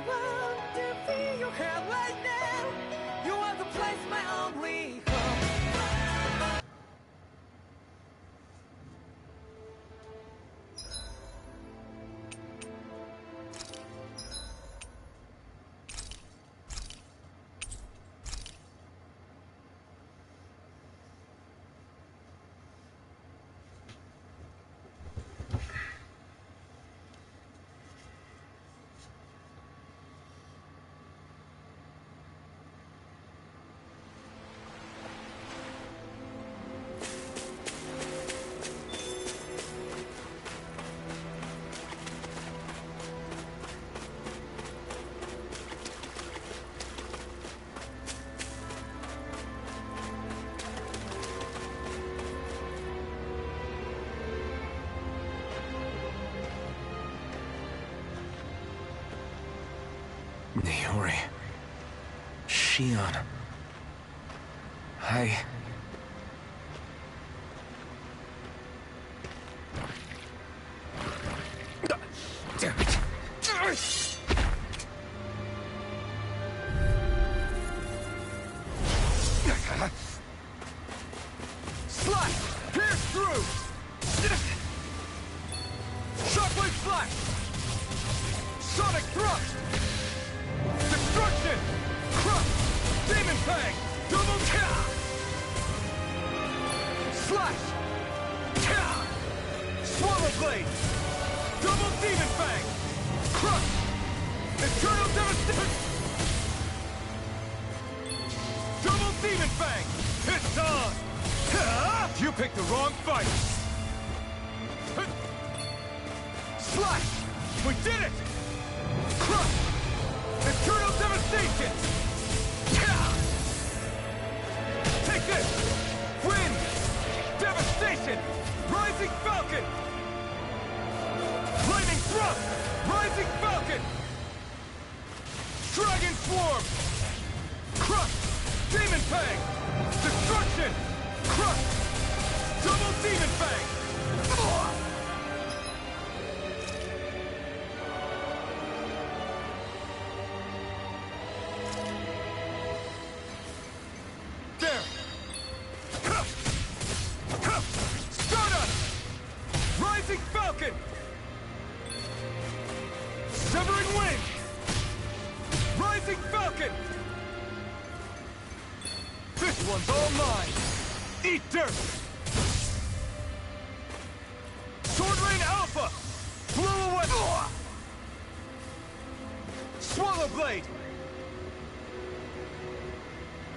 want to feel your hand right now. You are the place, my only home. Naori. Shion. Damn it. Slash! Pierce through! Shockwave slash! Sonic thrust! Destruction! Crush! Demon Fang! Double Ka! Slash! Ka! Swallow Blade! Double Demon Fang! Crush! Eternal Devastation! Double Demon Fang! It's on! You picked the wrong fight! Slash! We did it! Crush! Eternal Devastation! Take this! Wind! Devastation! Rising Falcon! Lightning Thrust! Rising Falcon! Dragon Swarm! Crush! Demon Fang! Destruction! Crush! Double Demon Fang! There! Stardust! Rising Falcon! Severing Wind! Rising Falcon! This one's all mine! Eat dirt! Sword Rain Alpha! Blow away! Swallow Blade!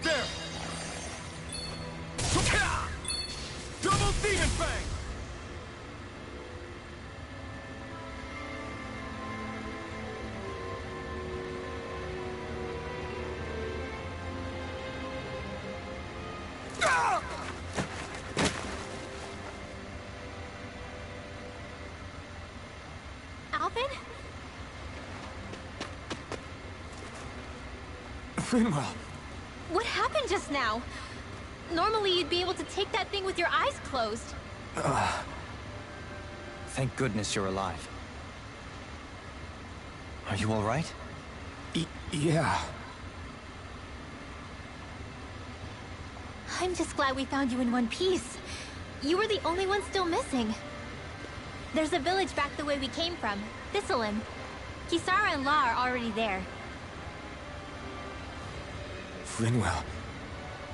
There! Double Demon Fang! Alvin? Finwell. What happened just now? Normally you'd be able to take that thing with your eyes closed. Thank goodness you're alive. Are you all right? Yeah. I'm just glad we found you in one piece. You were the only one still missing. There's a village back the way we came from, Thistlein. Kisara and La are already there. Finwell.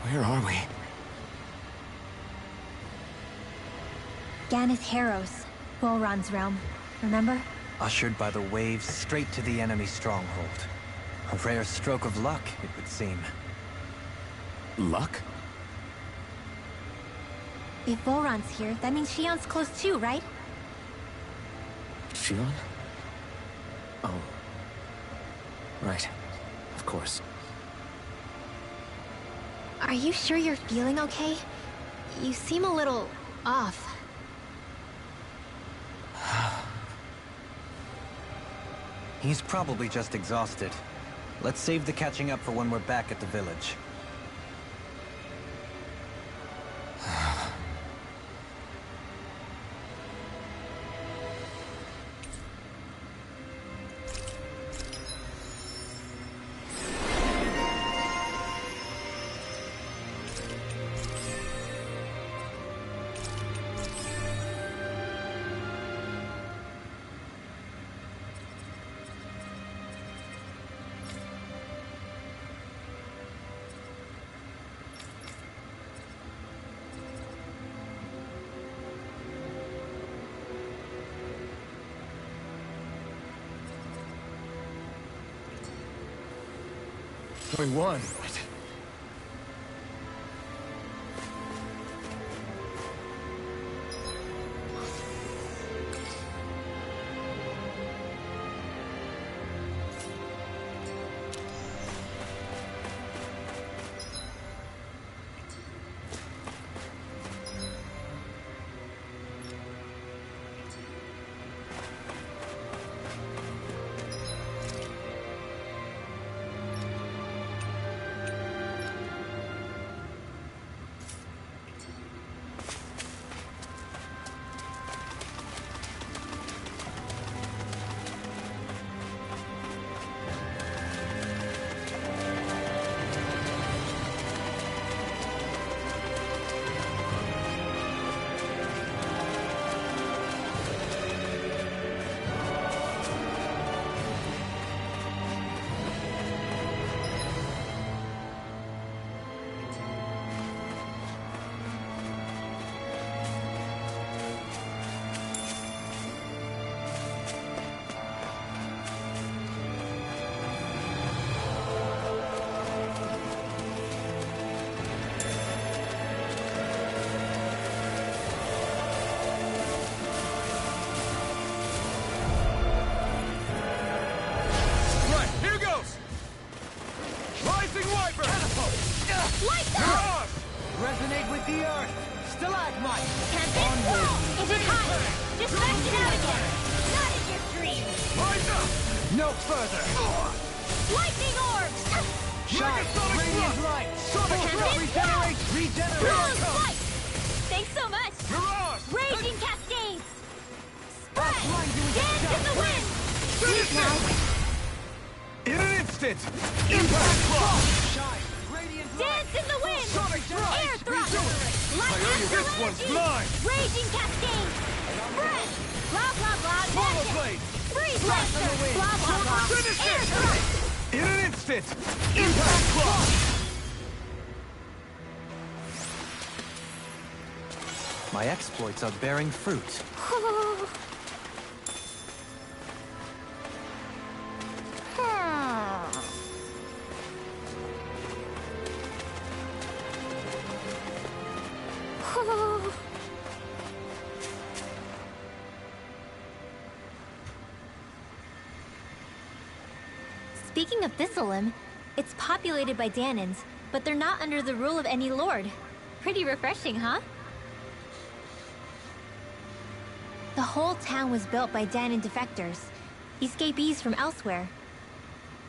Where are we? Ganeth Harrows, Bolron's realm, remember? Ushered by the waves straight to the enemy stronghold. A rare stroke of luck, it would seem. Luck? If Bolron's here, that means Shion's close too, right? Shion? Oh. Right. Of course. Are you sure you're feeling okay? You seem a little off. He's probably just exhausted. Let's save the catching up for when we're back at the village. only one. Resonate with the earth! Stalagmite! Can't this? Is it hot? Just smash it out again! Not in your dreams! Rise up! No further! Lightning orbs! Shine! Radiant light! Regenerate! Regenerate! Flight! Thanks so much! Mirage! Raging cascades! Spread! blind you with Dance in the wind! Finish Now, In an instant! Impact block! Shine! Radiant dance in the wind! Sonic thrust! Air thrust! Light I owe you this astral one's energy! mine! Raging cascades! Spread! Blah blah blah! Mono Magic! blade! Freeze blaster! Blah blah blah! Finish Air it! thrust! In an instant! Impact block! My exploits are bearing fruit. Speaking of Thistleum, it's populated by Danons, but they're not under the rule of any lord. Pretty refreshing, huh? The whole town was built by Danon defectors, escapees from elsewhere.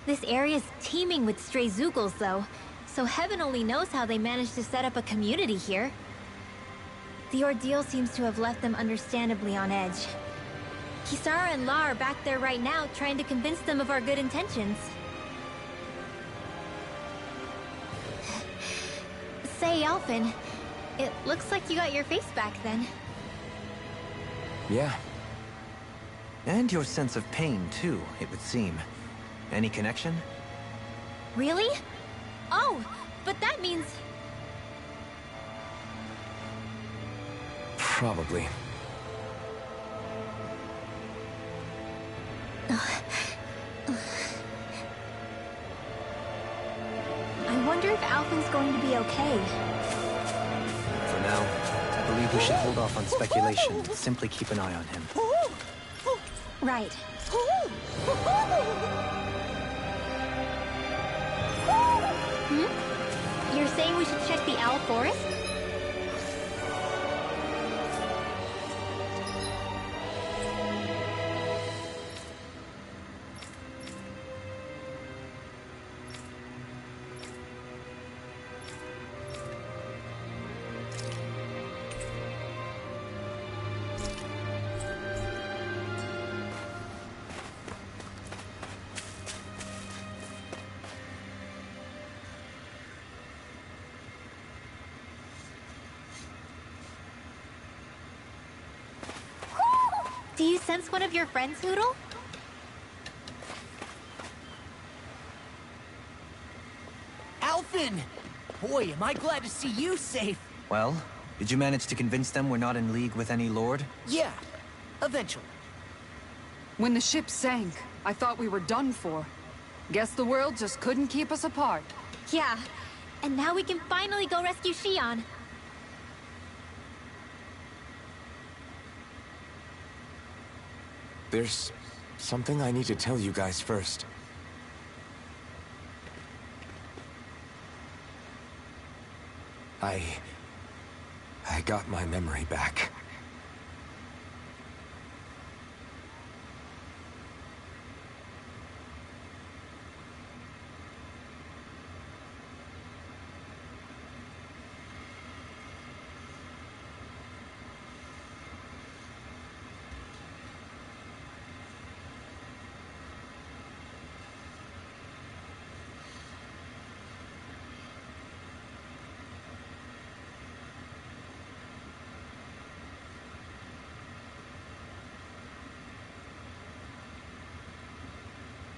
This area's teeming with stray Zoogles, though, so heaven only knows how they managed to set up a community here. The ordeal seems to have left them understandably on edge. Kisara and La are back there right now, trying to convince them of our good intentions. Say, Elfin, it looks like you got your face back then. Yeah. And your sense of pain, too, it would seem. Any connection? Really? Oh, but that means... Probably. I wonder if Alphin's going to be okay. For now, I believe we should hold off on speculation and simply keep an eye on him. Right. You're saying we should check the Owl Forest? Do you sense one of your friends, Hoodle? Alphin! Boy, am I glad to see you safe. Well, did you manage to convince them we're not in league with any lord? Yeah, eventually. When the ship sank, I thought we were done for. Guess the world just couldn't keep us apart. Yeah, and now we can finally go rescue Shion. There's something I need to tell you guys first. I got my memory back.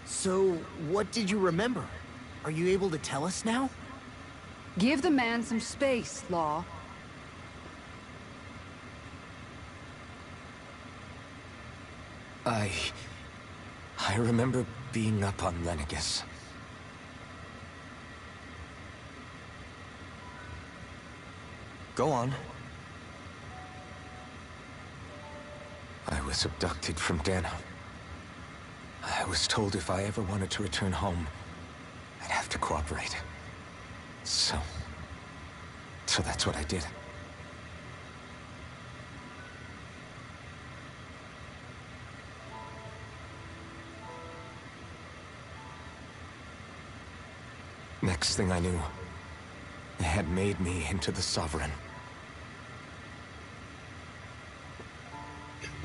So, what did you remember? Are you able to tell us now? Give the man some space, Law. I remember being up on Lenegus. Go on. I was abducted from Dano. I was told if I ever wanted to return home, I'd have to cooperate. So that's what I did. Next thing I knew, they had made me into the Sovereign.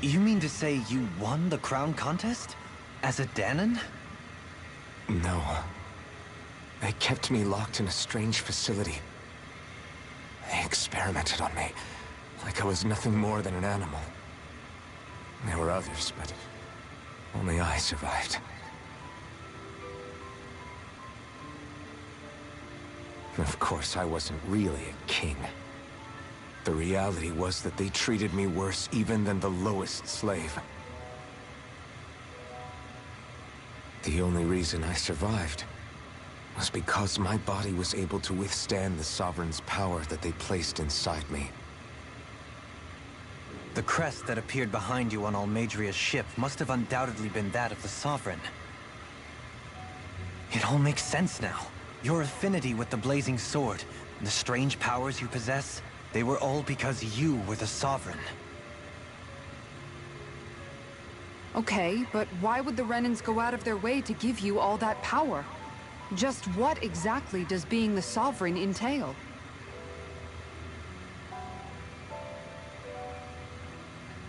You mean to say you won the crown contest? As a Danon? No. They kept me locked in a strange facility. They experimented on me, like I was nothing more than an animal. There were others, but only I survived. Of course, I wasn't really a king. The reality was that they treated me worse even than the lowest slave. The only reason I survived was because my body was able to withstand the Sovereign's power that they placed inside me. The crest that appeared behind you on Almadria's ship must have undoubtedly been that of the Sovereign. It all makes sense now. Your affinity with the Blazing Sword, the strange powers you possess, they were all because you were the Sovereign. Okay, but why would the Renans go out of their way to give you all that power? Just what exactly does being the Sovereign entail?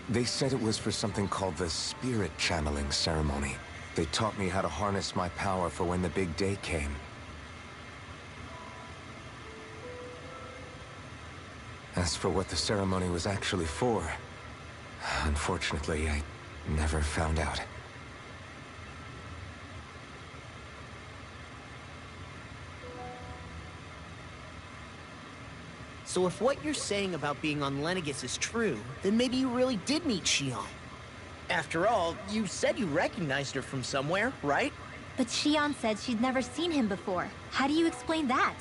They said it was for something called the Spirit Channeling Ceremony. They taught me how to harness my power for when the big day came. As for what the ceremony was actually for, unfortunately, I never found out. So if what you're saying about being on Lenegus is true, then maybe you really did meet Shion. After all, you said you recognized her from somewhere, right? But Shion said she'd never seen him before. How do you explain that?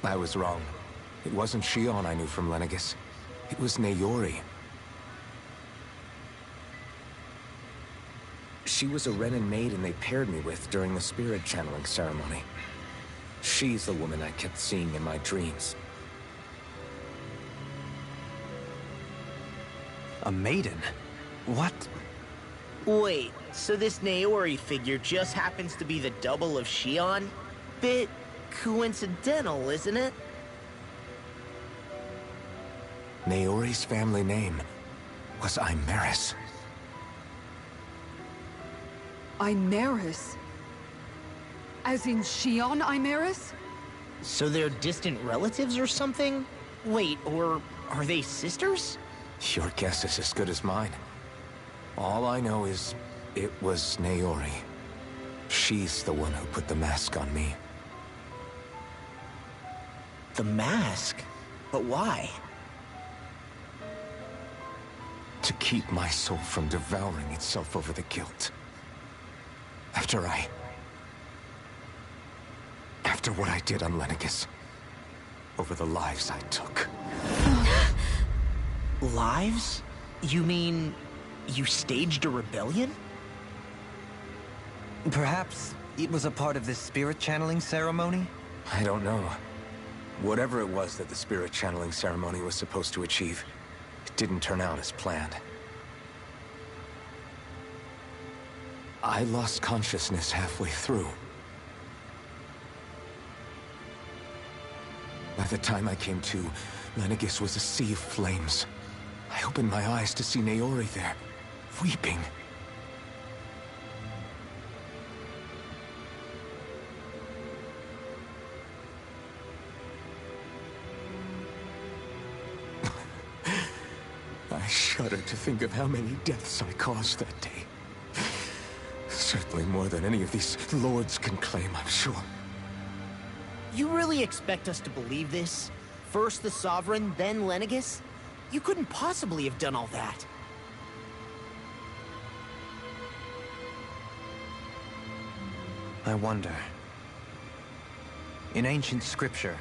I was wrong. It wasn't Shion I knew from Lenegus. It was Naori. She was a Renan maiden they paired me with during the spirit channeling ceremony. She's the woman I kept seeing in my dreams. A maiden? What? Wait, so this Naori figure just happens to be the double of Shion? Bit coincidental, isn't it? Naori's family name was Imeris. Imeris? As in Shion Imeris? So they're distant relatives or something? Wait, or are they sisters? Your guess is as good as mine. All I know is it was Naori. She's the one who put the mask on me. The mask? But why? To keep my soul from devouring itself over the guilt. After what I did on Lenegis. Over the lives I took. Lives? You mean you staged a rebellion? Perhaps it was a part of this spirit channeling ceremony? I don't know. Whatever it was that the spirit channeling ceremony was supposed to achieve, it didn't turn out as planned. I lost consciousness halfway through. By the time I came to, Lenegis was a sea of flames. I opened my eyes to see Naori there, weeping. I shudder to think of how many deaths I caused that day. Certainly more than any of these lords can claim, I'm sure. You really expect us to believe this? First the Sovereign, then Lenegis? You couldn't possibly have done all that. I wonder. In ancient scripture,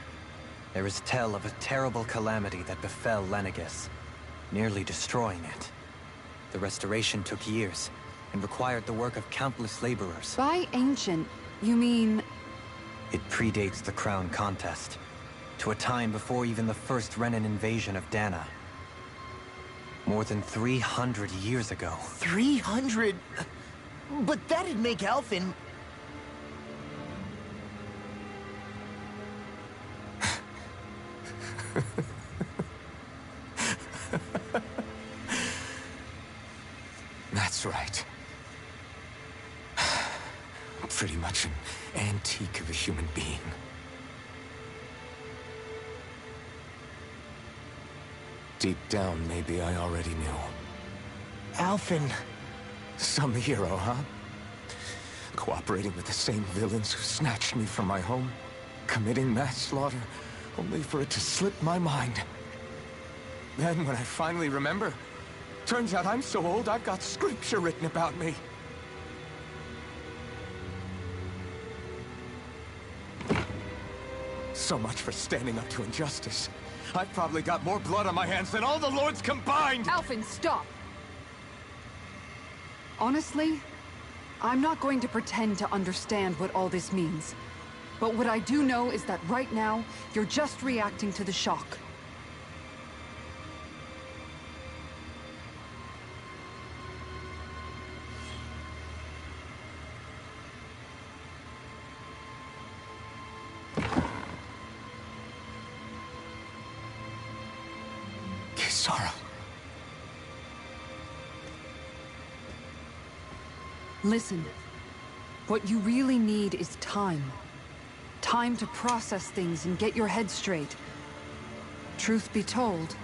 there is tell of a terrible calamity that befell Lenegis, nearly destroying it. The restoration took years, and required the work of countless laborers. By ancient, you mean... It predates the crown contest, to a time before even the first Renan invasion of Dana. More than 300 years ago. 300? But that'd make Alphen... That's right. Pretty much an antique of a human being. Deep down, maybe I already knew. Alphen... Some hero, huh? Cooperating with the same villains who snatched me from my home, committing mass slaughter, only for it to slip my mind. Then, when I finally remember, turns out I'm so old I've got scripture written about me. So much for standing up to injustice. I've probably got more blood on my hands than all the lords combined! Alphen, stop! Honestly, I'm not going to pretend to understand what all this means. But what I do know is that right now, you're just reacting to the shock. Listen, what you really need is time. Time to process things and get your head straight. Truth be told,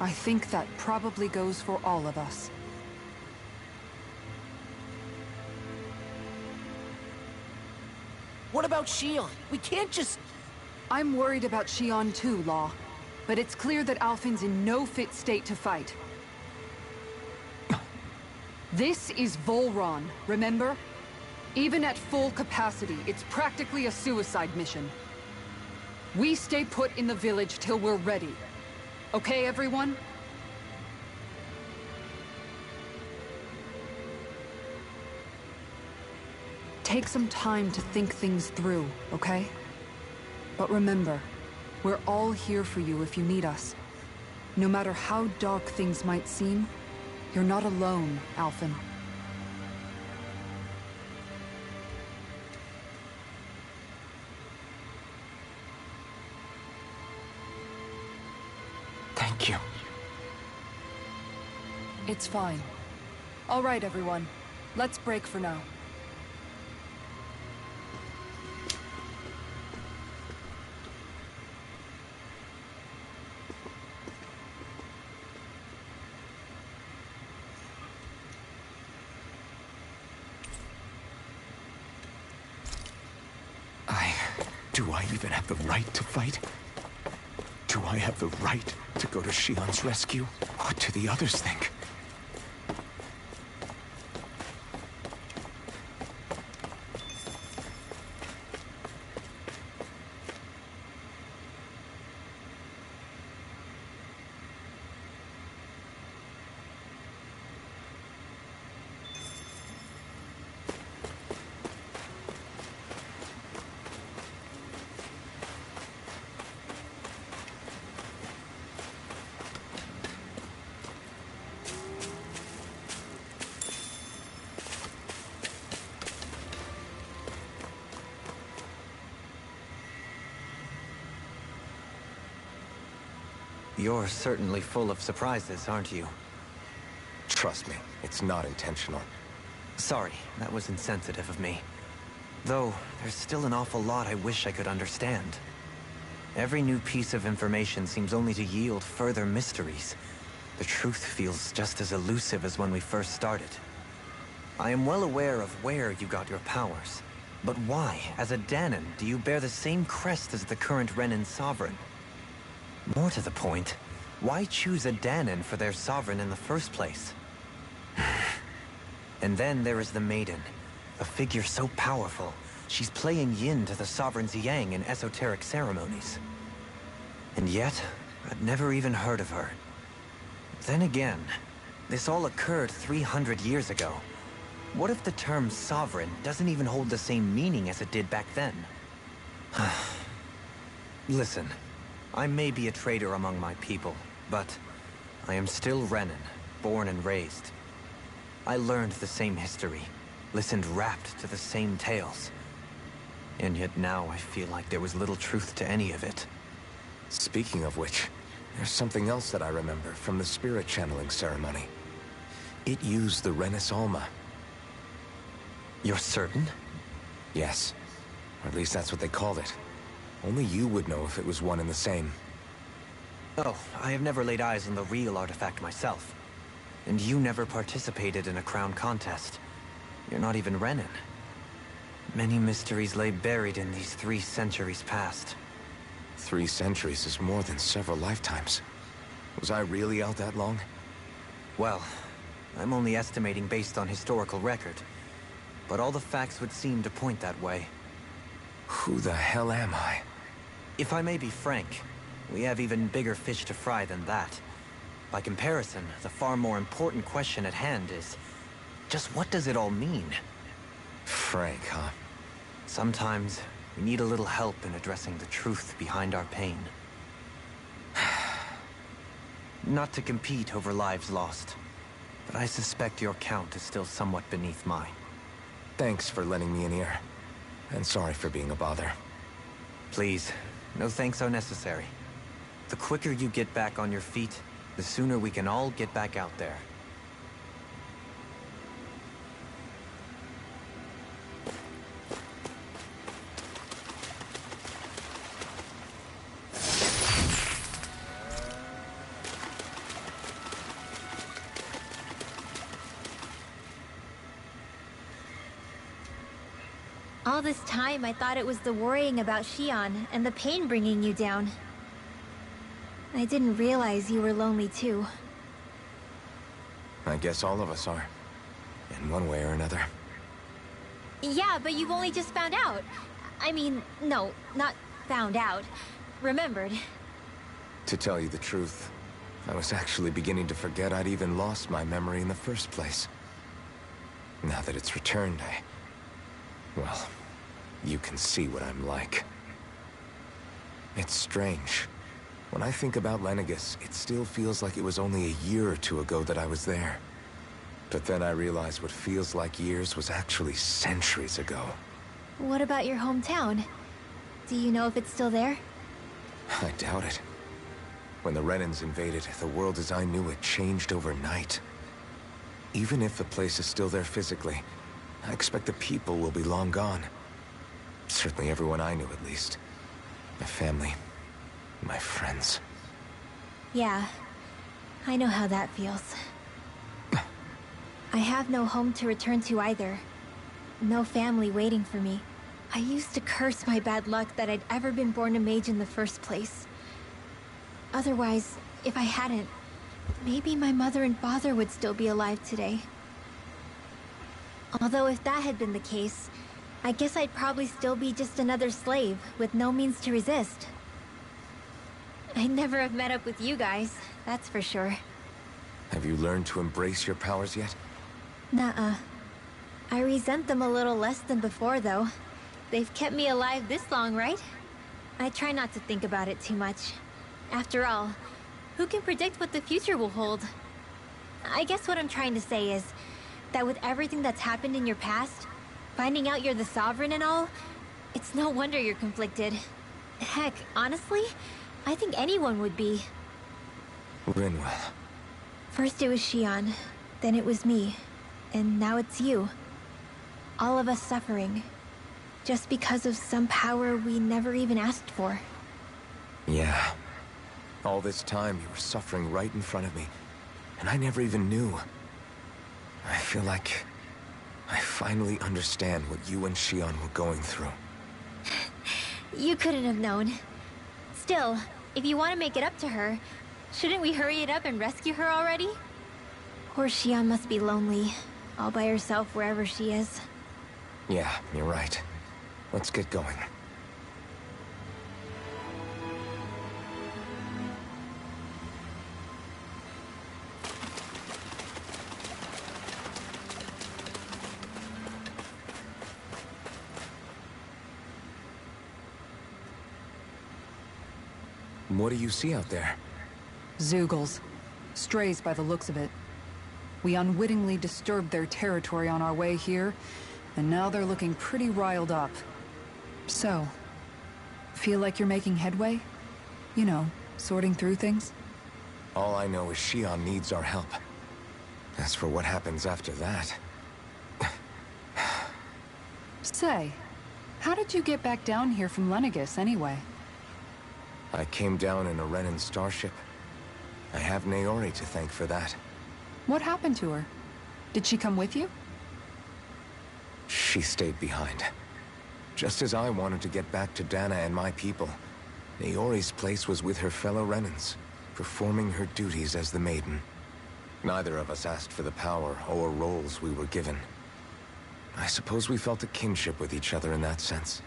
I think that probably goes for all of us. What about Shion? We can't just... I'm worried about Shion too, Law. But it's clear that Alphen's in no fit state to fight. This is Volron, remember? Even at full capacity, it's practically a suicide mission. We stay put in the village till we're ready. Okay, everyone? Take some time to think things through, okay? But remember, we're all here for you if you need us. No matter how dark things might seem, you're not alone, Alphen. Thank you. It's fine. All right, everyone. Let's break for now. Do I even have the right to fight? Do I have the right to go to Shion's rescue? What do the others think? You're certainly full of surprises, aren't you? Trust me, it's not intentional. Sorry, that was insensitive of me. Though, there's still an awful lot I wish I could understand. Every new piece of information seems only to yield further mysteries. The truth feels just as elusive as when we first started. I am well aware of where you got your powers. But why, as a Danon, do you bear the same crest as the current Renan sovereign? More to the point, why choose a Danon for their sovereign in the first place? And then there is the Maiden, a figure so powerful, she's playing yin to the sovereign's yang in esoteric ceremonies. And yet, I'd never even heard of her. Then again, this all occurred 300 years ago. What if the term sovereign doesn't even hold the same meaning as it did back then? Listen, I may be a traitor among my people, but I am still Renan, born and raised. I learned the same history, listened rapt to the same tales. And yet now I feel like there was little truth to any of it. Speaking of which, there's something else that I remember from the spirit channeling ceremony. It used the Renis Alma. You're certain? Yes. Or at least that's what they called it. Only you would know if it was one and the same. Oh, I have never laid eyes on the real artifact myself. And you never participated in a crown contest. You're not even Renan. Many mysteries lay buried in these 3 centuries past. 3 centuries is more than several lifetimes. Was I really out that long? Well, I'm only estimating based on historical record. But all the facts would seem to point that way. Who the hell am I? If I may be frank, we have even bigger fish to fry than that. By comparison, the far more important question at hand is, just what does it all mean? Frank, huh? Sometimes, we need a little help in addressing the truth behind our pain. Not to compete over lives lost, but I suspect your count is still somewhat beneath mine. Thanks for lending me an ear. And sorry for being a bother. Please, no thanks are necessary. The quicker you get back on your feet, the sooner we can all get back out there. All this time, I thought it was the worrying about Shion and the pain bringing you down. I didn't realize you were lonely too. I guess all of us are. In one way or another. Yeah, but you've only just found out. I mean, no, not found out. Remembered. To tell you the truth, I was actually beginning to forget I'd even lost my memory in the first place. Now that it's returned, well, you can see what I'm like. It's strange. When I think about Lenegis, it still feels like it was only a year or 2 ago that I was there. But then I realized what feels like years was actually centuries ago. What about your hometown? Do you know if it's still there? I doubt it. When the Renans invaded, the world as I knew it changed overnight. Even if the place is still there physically, I expect the people will be long gone. Certainly everyone I knew, at least. My family. My friends. Yeah, I know how that feels. I have no home to return to either. No family waiting for me. I used to curse my bad luck that I'd ever been born a mage in the first place. Otherwise, if I hadn't, maybe my mother and father would still be alive today. Although if that had been the case, I guess I'd probably still be just another slave with no means to resist. I'd never have met up with you guys, that's for sure. Have you learned to embrace your powers yet? Nuh-uh. I resent them a little less than before, though. They've kept me alive this long, right? I try not to think about it too much. After all, who can predict what the future will hold? I guess what I'm trying to say is that with everything that's happened in your past, finding out you're the Sovereign and all, it's no wonder you're conflicted. Heck, honestly, I think anyone would be. Rinwell. First it was Shion, then it was me, and now it's you. All of us suffering, just because of some power we never even asked for. Yeah. All this time you were suffering right in front of me, and I never even knew. I feel like I finally understand what you and Shion were going through. You couldn't have known. Still, if you want to make it up to her, shouldn't we hurry it up and rescue her already? Poor Shion must be lonely, all by herself wherever she is. Yeah, you're right. Let's get going. What do you see out there? Zeugles. Strays by the looks of it. We unwittingly disturbed their territory on our way here, and now they're looking pretty riled up. So, feel like you're making headway? You know, sorting through things? All I know is Shion needs our help. As for what happens after that... Say, how did you get back down here from Lenegis, anyway? I came down in a Renan starship. I have Naori to thank for that. What happened to her? Did she come with you? She stayed behind. Just as I wanted to get back to Dana and my people, Naori's place was with her fellow Renans, performing her duties as the Maiden. Neither of us asked for the power or roles we were given. I suppose we felt a kinship with each other in that sense.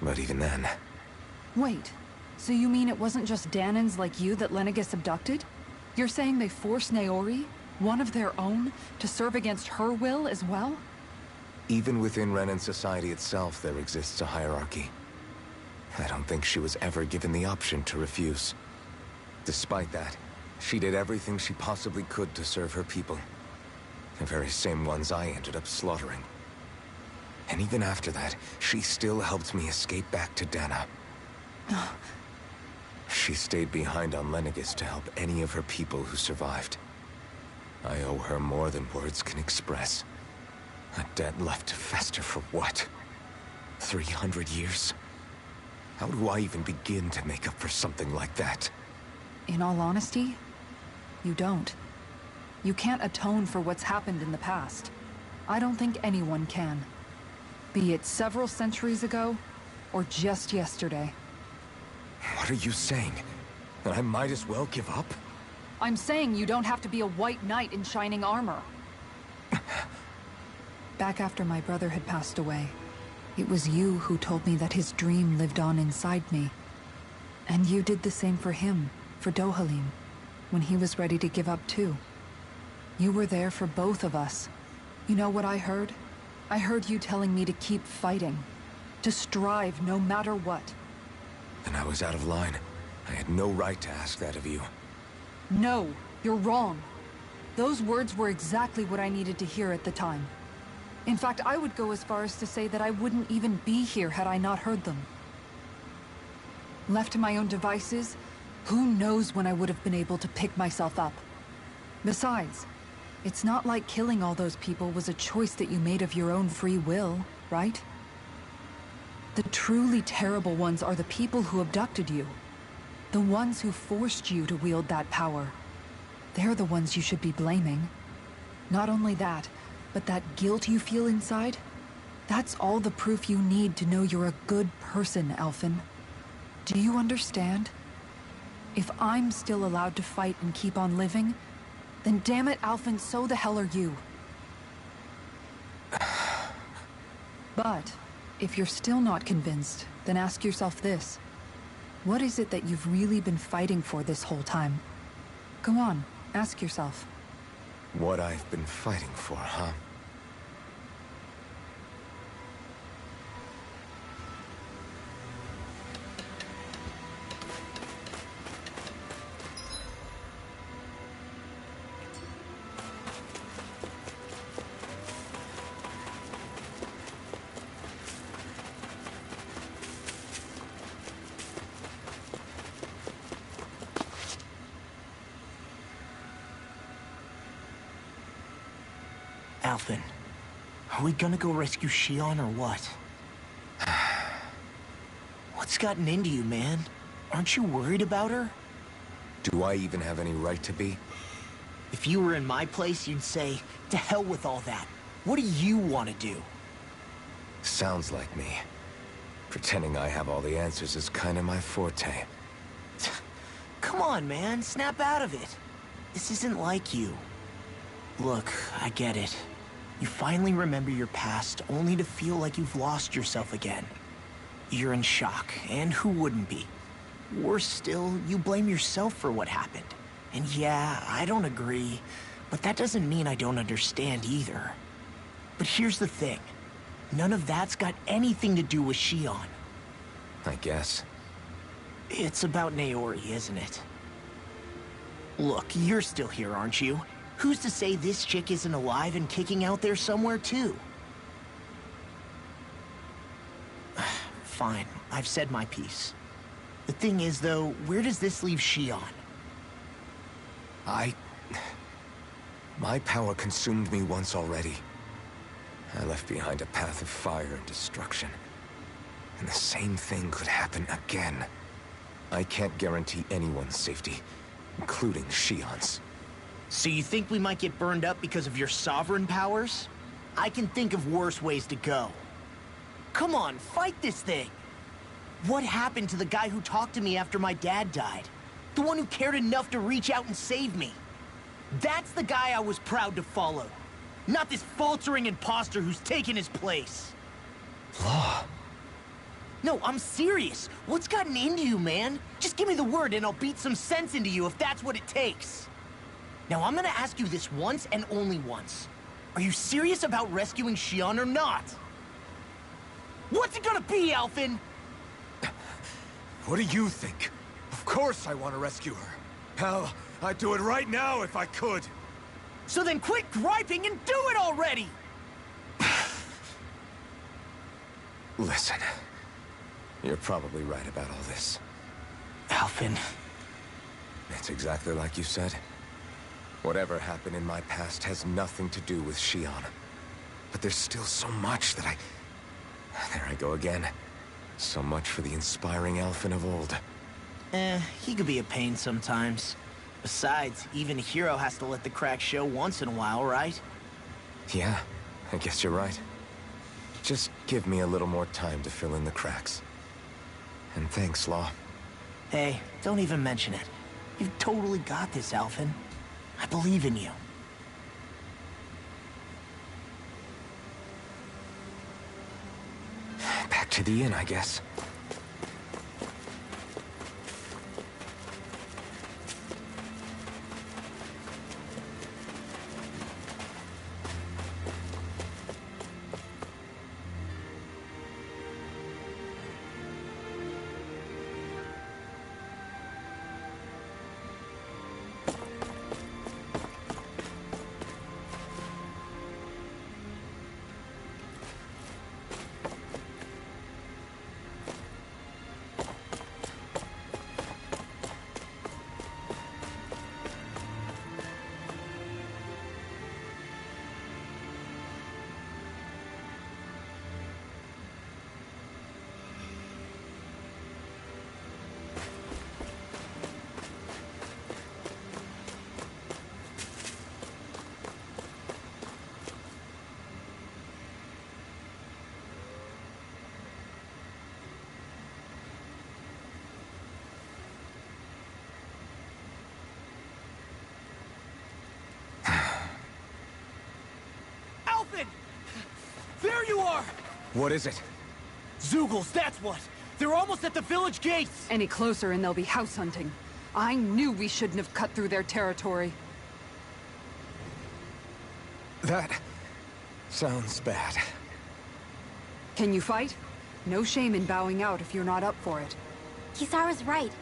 But even then... Wait, so you mean it wasn't just Danans like you that Lenegis abducted? You're saying they forced Naori, one of their own, to serve against her will as well? Even within Renan society itself, there exists a hierarchy. I don't think she was ever given the option to refuse. Despite that, she did everything she possibly could to serve her people. The very same ones I ended up slaughtering. And even after that, she still helped me escape back to Dana. She stayed behind on Lenegis to help any of her people who survived. I owe her more than words can express. A debt left to fester for what? 300 years? How do I even begin to make up for something like that? In all honesty, you don't. You can't atone for what's happened in the past. I don't think anyone can. Be it several centuries ago, or just yesterday. What are you saying? That I might as well give up? I'm saying you don't have to be a white knight in shining armor. Back after my brother had passed away, it was you who told me that his dream lived on inside me. And you did the same for him, for Dohalim, when he was ready to give up too. You were there for both of us. You know what I heard? I heard you telling me to keep fighting, to strive no matter what. Then I was out of line. I had no right to ask that of you. No, you're wrong. Those words were exactly what I needed to hear at the time. In fact, I would go as far as to say that I wouldn't even be here had I not heard them. Left to my own devices, who knows when I would have been able to pick myself up. Besides, it's not like killing all those people was a choice that you made of your own free will, right? The truly terrible ones are the people who abducted you. The ones who forced you to wield that power. They're the ones you should be blaming. Not only that, but that guilt you feel inside, that's all the proof you need to know you're a good person, Alphen. Do you understand? If I'm still allowed to fight and keep on living, then damn it, Alphen, so the hell are you. But, if you're still not convinced, then ask yourself this. What is it that you've really been fighting for this whole time? Go on, ask yourself. What I've been fighting for, huh? Alphen, are we gonna go rescue Shion or what? What's gotten into you, man? Aren't you worried about her? Do I even have any right to be? If you were in my place, you'd say, to hell with all that. What do you want to do? Sounds like me. Pretending I have all the answers is kind of my forte. Come on, man. Snap out of it. This isn't like you. Look, I get it. You finally remember your past, only to feel like you've lost yourself again. You're in shock, and who wouldn't be? Worse still, you blame yourself for what happened. And yeah, I don't agree, but that doesn't mean I don't understand either. But here's the thing. None of that's got anything to do with Shion. I guess. It's about Naori, isn't it? Look, you're still here, aren't you? Who's to say this chick isn't alive and kicking out there somewhere, too? Fine, I've said my piece. The thing is, though, where does this leave Shion? My power consumed me once already. I left behind a path of fire and destruction. And the same thing could happen again. I can't guarantee anyone's safety, including Shion's. So you think we might get burned up because of your sovereign powers? I can think of worse ways to go. Come on, fight this thing! What happened to the guy who talked to me after my dad died? The one who cared enough to reach out and save me? That's the guy I was proud to follow. Not this faltering imposter who's taken his place. Law. No, I'm serious. What's gotten into you, man? Just give me the word and I'll beat some sense into you if that's what it takes. Now, I'm gonna ask you this once and only once. Are you serious about rescuing Shion or not? What's it gonna be, Alphen? What do you think? Of course I want to rescue her. Hell, I'd do it right now if I could. So then quit griping and do it already! Listen, you're probably right about all this. Alphen. It's exactly like you said. Whatever happened in my past has nothing to do with Shion. But there's still so much that There I go again. So much for the inspiring Alphen of old. He could be a pain sometimes. Besides, even a hero has to let the cracks show once in a while, right? Yeah, I guess you're right. Just give me a little more time to fill in the cracks. And thanks, Law. Hey, don't even mention it. You've totally got this, Alphen. I believe in you. Back to the inn, I guess. There you are! What is it? Zeugles, that's what! They're almost at the village gates! Any closer and they'll be house hunting. I knew we shouldn't have cut through their territory. That sounds bad. Can you fight? No shame in bowing out if you're not up for it. Kisara's right.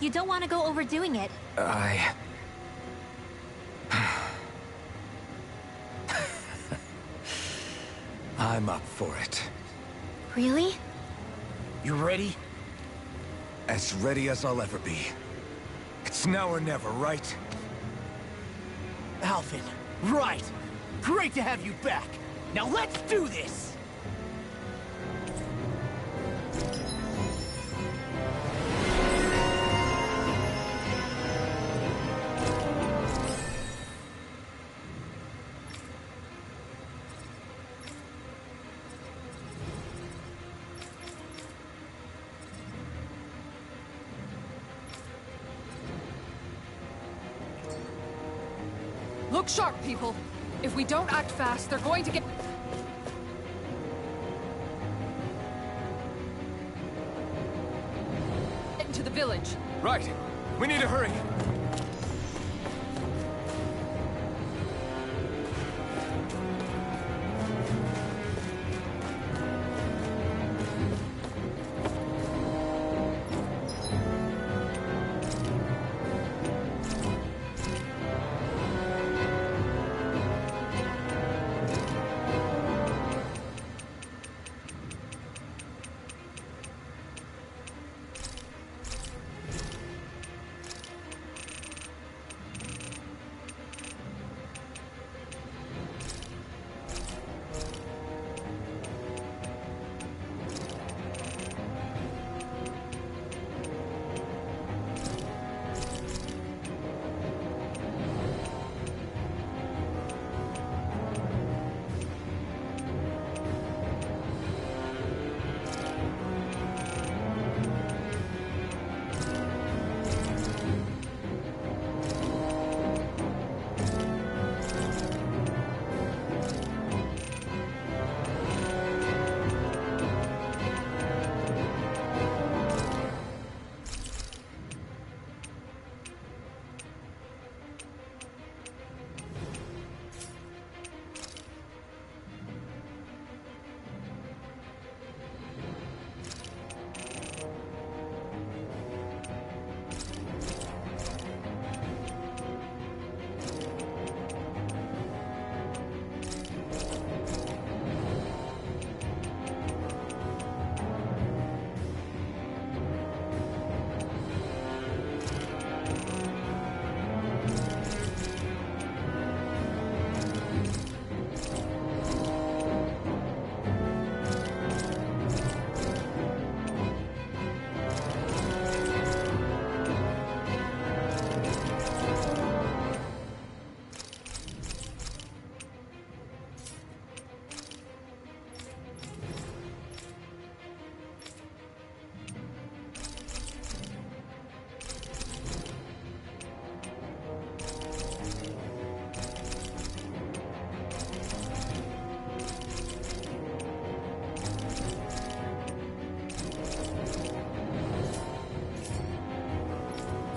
You don't want to go overdoing it. I'm up for it. Really? You ready? As ready as I'll ever be. It's now or never, right? Alphen, right! Great to have you back. Now let's do this! Look sharp, people. If we don't act fast, they're going to get... into the village. Right. We need to hurry.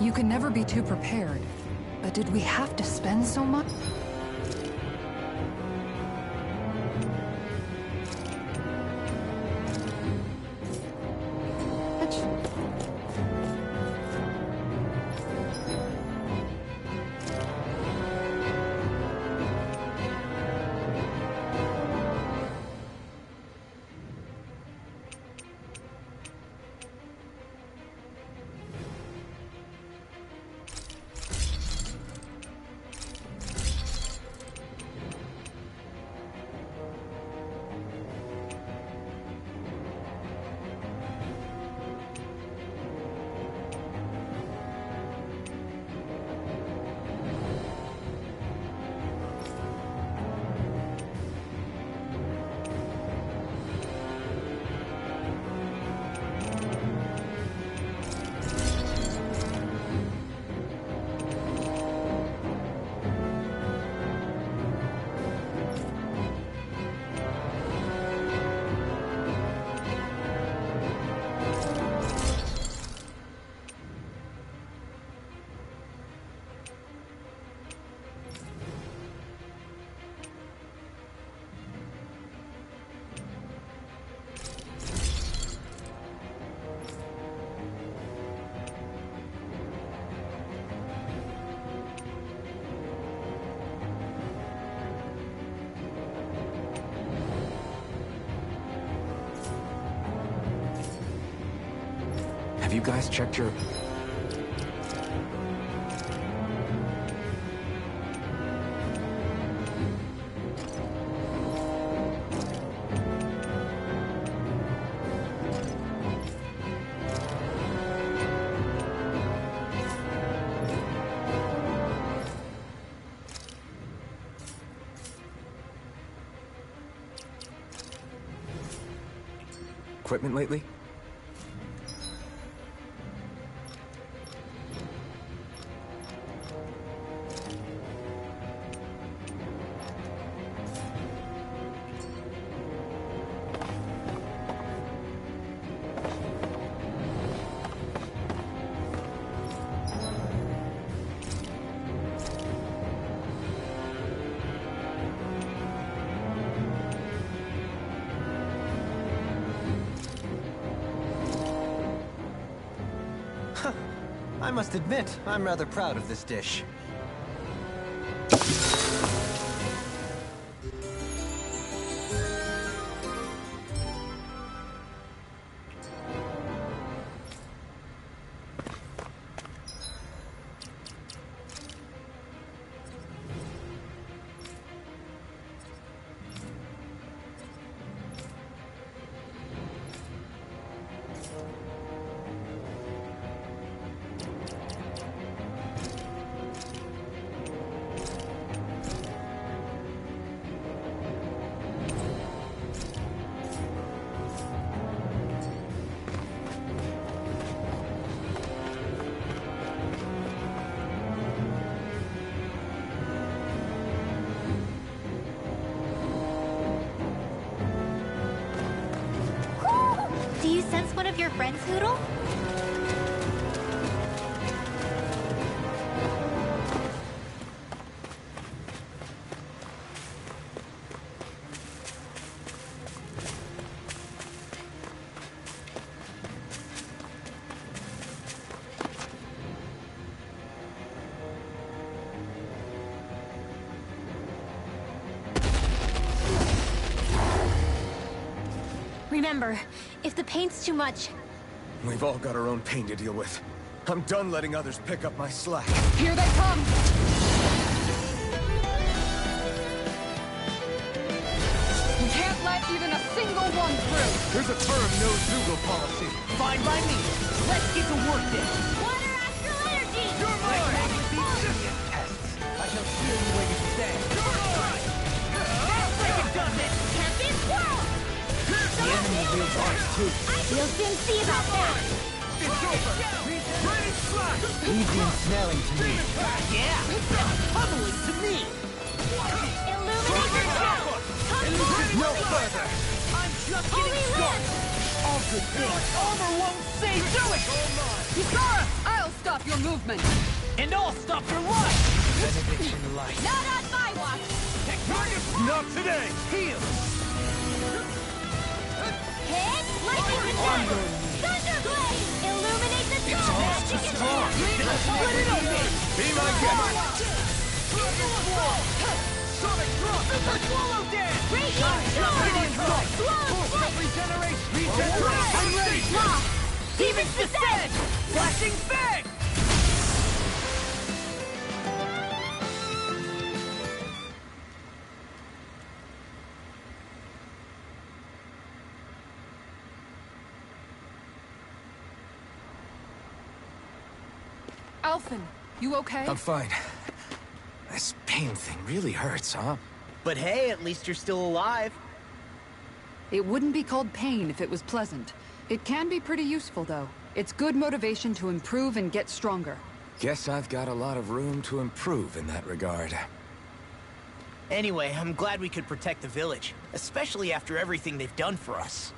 You can never be too prepared. But did we have to spend so much? Have you guys checked your... equipment lately? I must admit, I'm rather proud of this dish. Do you sense one of your friends, Hoodle? Remember, if the paint's too much... We've all got our own pain to deal with. I'm done letting others pick up my slack. Here they come! You can't let even a single one through! There's a term, no Zoogle policy. Fine by me. Let's get to work then. Water astral energy! You're mine! Tests. I shall steal you where you stand. That's like it does it! Champion Swirl! The enemy wields ours too. We'll soon see about that! It's over! Rain slack! Easy and smelling to me. Yeah! Bubbling to me! Illuminate the show! No further! I'm just getting started! All good things. Armor won't say do it! Kusara! I'll stop your movement! And I'll stop your life! Benediction light. Not on my watch! Not today! Heal! Hit! Lightning attack! Thunderblade! Illuminate the top! Too strong! Split it open! Be my guest! Sonic drop! Super swallow dance! Radiant storm! Slow flight! Regeneration! I'm ready! Lock! Demon's descent! Flashing bang! Alphen, you okay? I'm fine. This pain thing really hurts, huh? But hey, at least you're still alive. It wouldn't be called pain if it was pleasant. It can be pretty useful, though. It's good motivation to improve and get stronger. Guess I've got a lot of room to improve in that regard. Anyway, I'm glad we could protect the village, especially after everything they've done for us.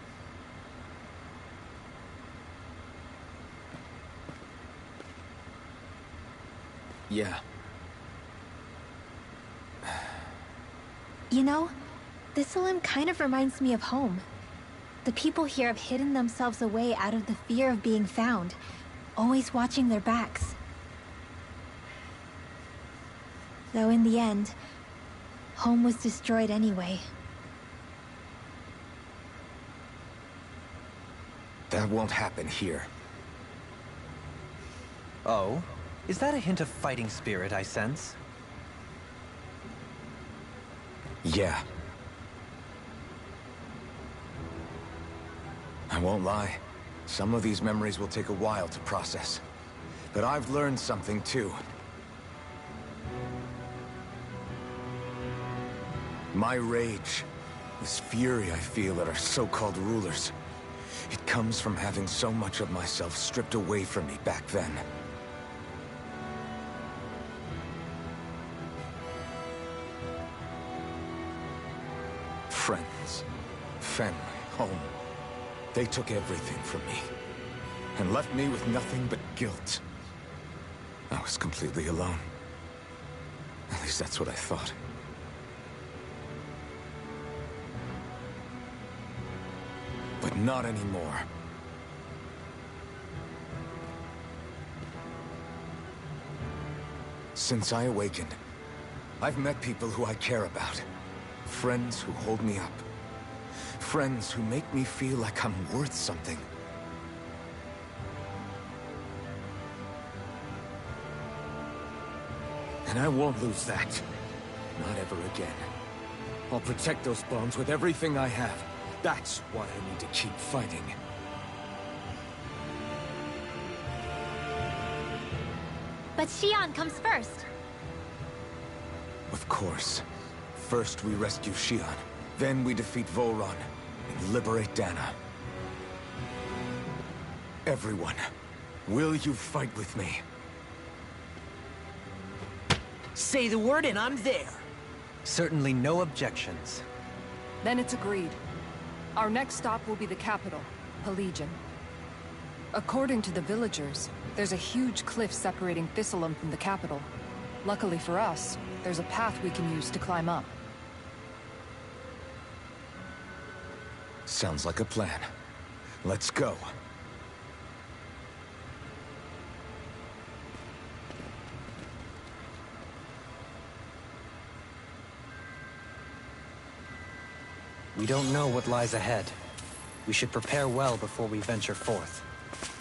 Yeah. You know, this limb kind of reminds me of home. The people here have hidden themselves away out of the fear of being found, always watching their backs. Though in the end, home was destroyed anyway. That won't happen here. Oh? Is that a hint of fighting spirit I sense? Yeah. I won't lie. Some of these memories will take a while to process. But I've learned something too. My rage, this fury I feel at our so-called rulers. It comes from having so much of myself stripped away from me back then. Friends, family, home. They took everything from me, and left me with nothing but guilt. I was completely alone. At least that's what I thought. But not anymore. Since I awakened, I've met people who I care about. Friends who hold me up. Friends who make me feel like I'm worth something. And I won't lose that. Not ever again. I'll protect those bonds with everything I have. That's why I need to keep fighting. But Xion comes first. Of course. First we rescue Xion, then we defeat Volron and liberate Dana. Everyone, will you fight with me? Say the word and I'm there. Certainly no objections. Then it's agreed. Our next stop will be the capital, Pelegion. According to the villagers, there's a huge cliff separating Thistleum from the capital. Luckily for us, there's a path we can use to climb up. Sounds like a plan. Let's go. We don't know what lies ahead. We should prepare well before we venture forth.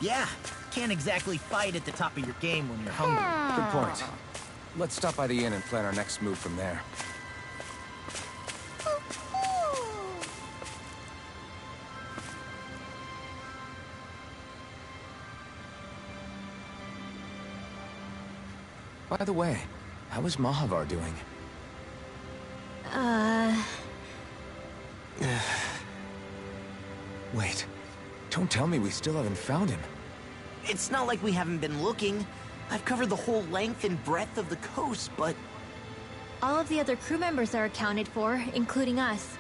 Yeah, can't exactly fight at the top of your game when you're hungry. Good point. Let's stop by the inn and plan our next move from there. By the way, how is Mahavar doing? Wait, don't tell me we still haven't found him. It's not like we haven't been looking. I've covered the whole length and breadth of the coast, but... All of the other crew members are accounted for, including us.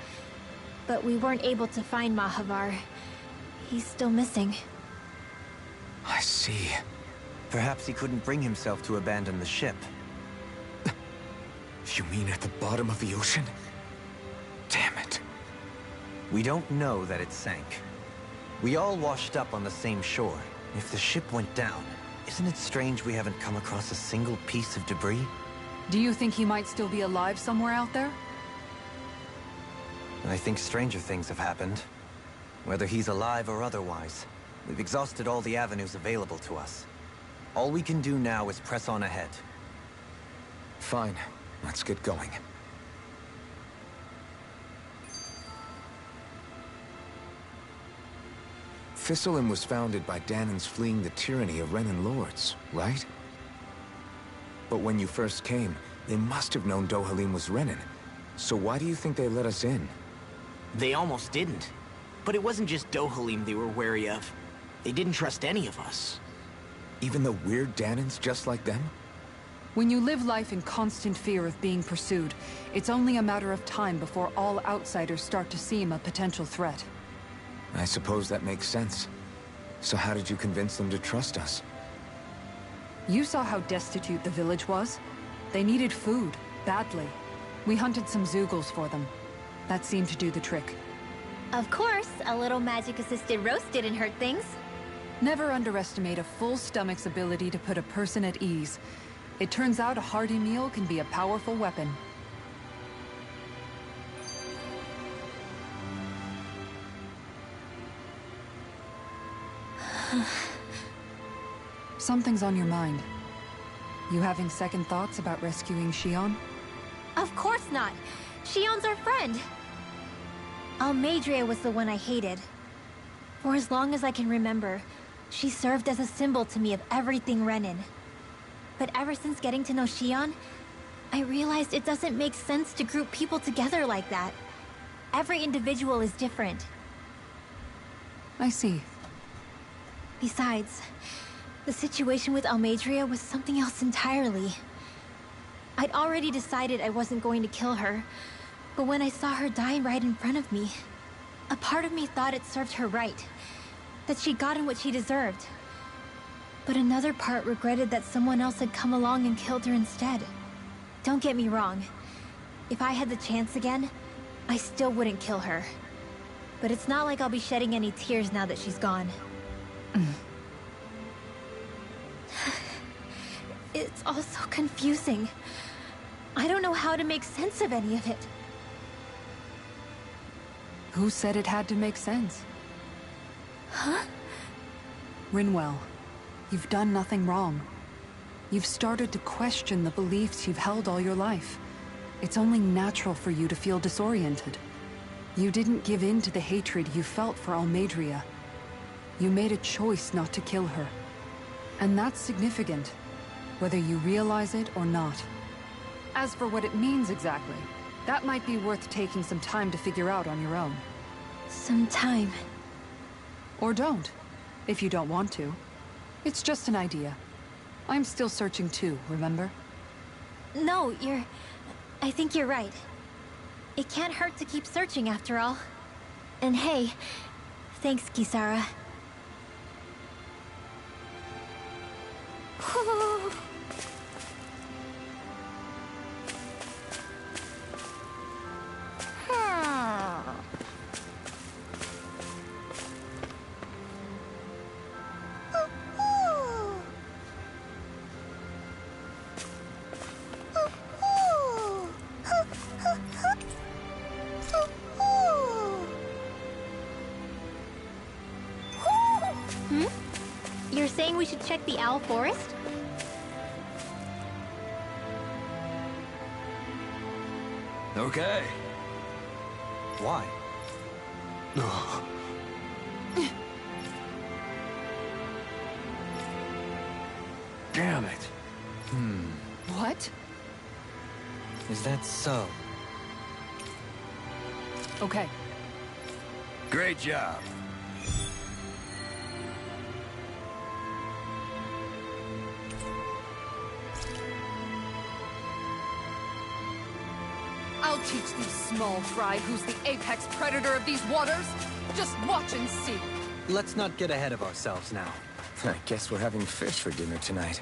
But we weren't able to find Mahavar. He's still missing. I see. Perhaps he couldn't bring himself to abandon the ship. You mean at the bottom of the ocean? Damn it. We don't know that it sank. We all washed up on the same shore. If the ship went down, isn't it strange we haven't come across a single piece of debris? Do you think he might still be alive somewhere out there? I think stranger things have happened. Whether he's alive or otherwise, we've exhausted all the avenues available to us. All we can do now is press on ahead. Fine, let's get going. Thistleum was founded by Danan's fleeing the tyranny of Renan lords, right? But when you first came, they must have known Dohalim was Renan. So why do you think they let us in? They almost didn't. But it wasn't just Dohalim they were wary of. They didn't trust any of us. Even the weird Danans just like them? When you live life in constant fear of being pursued, it's only a matter of time before all outsiders start to seem a potential threat. I suppose that makes sense. So how did you convince them to trust us? You saw how destitute the village was. They needed food, badly. We hunted some Zeugles for them. That seemed to do the trick. Of course, a little magic-assisted roast didn't hurt things. Never underestimate a full stomach's ability to put a person at ease. It turns out a hearty meal can be a powerful weapon. Something's on your mind. You having second thoughts about rescuing Xion? Of course not. Xion's our friend. Almeidrea was the one I hated. For as long as I can remember, she served as a symbol to me of everything Renan. But ever since getting to know Xion, I realized it doesn't make sense to group people together like that. Every individual is different. I see. Besides, the situation with Almadria was something else entirely. I'd already decided I wasn't going to kill her, but when I saw her dying right in front of me, a part of me thought it served her right, that she'd gotten what she deserved. But another part regretted that someone else had come along and killed her instead. Don't get me wrong. If I had the chance again, I still wouldn't kill her. But it's not like I'll be shedding any tears now that she's gone. It's all so confusing. I don't know how to make sense of any of it. Who said it had to make sense? Huh? Rinwell, you've done nothing wrong. You've started to question the beliefs you've held all your life. It's only natural for you to feel disoriented. You didn't give in to the hatred you felt for Almadria. You made a choice not to kill her. And that's significant, whether you realize it or not. As for what it means exactly, that might be worth taking some time to figure out on your own. Some time. Or don't, if you don't want to. It's just an idea. I'm still searching too, remember? No, I think you're right. It can't hurt to keep searching after all. And hey, thanks, Kisara. You're saying we should check the Owl Forest? Okay. Why? Damn it. What? Is that so? Okay. Great job. I'll teach these small fry who's the apex predator of these waters. Just watch and see. Let's not get ahead of ourselves now. I guess we're having fish for dinner tonight.